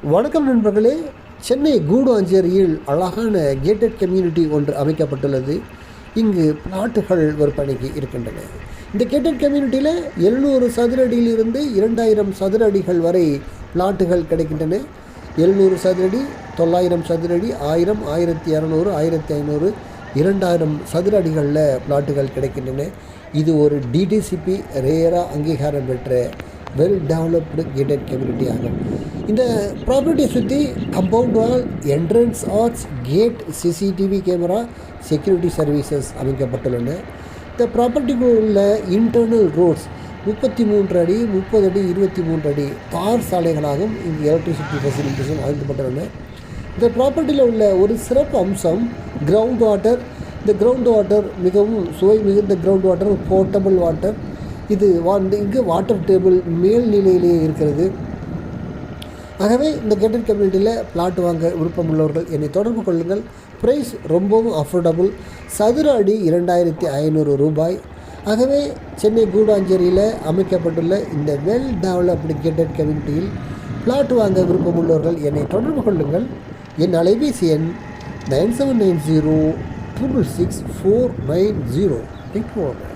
வணக்கம் நண்பர்களே. சென்னை கூடுவாஞ்சேரியில் அழகான கேட்டட் கம்யூனிட்டி ஒன்று அமைக்கப்பட்டுள்ளது. இங்கு பிளாட்டுகள் விற்பனைக்கு இருக்கின்றன. இந்த கேட்டட் கம்யூனிட்டியில் 700 சதுர அடியிலிருந்து 2000 சதுர அடிகள் வரை பிளாட்டுகள் கிடைக்கின்றன. 700 சதுர அடி, 900 சதுர அடி, 1000, 1200, 1500, 2000 சதுர அடிகளில் பிளாட்டுகள் கிடைக்கின்றன. இது ஒரு டிடிசிபி ரேராக அங்கீகாரம் பெற்ற வெல் டெவலப்டு கேட்டட் கம்யூனிட்டி ஆகும். இந்த ப்ராப்பர்ட்டியை சுற்றி compound wall, entrance arch, gate, CCTV camera, security services அமைக்கப்பட்டுள்ளன. இந்த ப்ராப்பர்ட்டிக்கு உள்ள இன்டர்னல் ரோட்ஸ் 33 அடி, 30 அடி, 23 அடி தார் சாலைகளாகவும் இங்கு எலக்ட்ரிசிட்டி ஃபெசிலிட்டிஸும் அமைக்கப்பட்டுள்ளன. இந்த ப்ராப்பர்ட்டியில் உள்ள ஒரு சிறப்பு அம்சம் கிரவுண்ட் வாட்டர். இந்த கிரவுண்ட் வாட்டர் மிகவும் சுவை மிகுந்த கிரவுண்ட் வாட்டர், போர்ட்டபிள் வாட்டர். இது இங்கு வாட்டர் டேபிள் மேல் நிலையிலேயே இருக்கிறது. ஆகவே இந்த கேட்டட் கம்யூனிட்டியில் பிளாட் வாங்க விருப்பம் உள்ளவர்கள் என்னை தொடர்பு கொள்ளுங்கள். ப்ரைஸ் ரொம்பவும் அஃபோர்டபுள். சதுர அடி 2500 ரூபாய். ஆகவே சென்னை கூடுவாஞ்சேரியில் அமைக்கப்பட்டுள்ள இந்த வெல் டெவலப்டு கேட்டட் கம்யூனிட்டியில் பிளாட் வாங்க விருப்பம் உள்ளவர்கள் என்னை தொடர்பு கொள்ளுங்கள். என் அலைபேசி எண் 9790 666 490.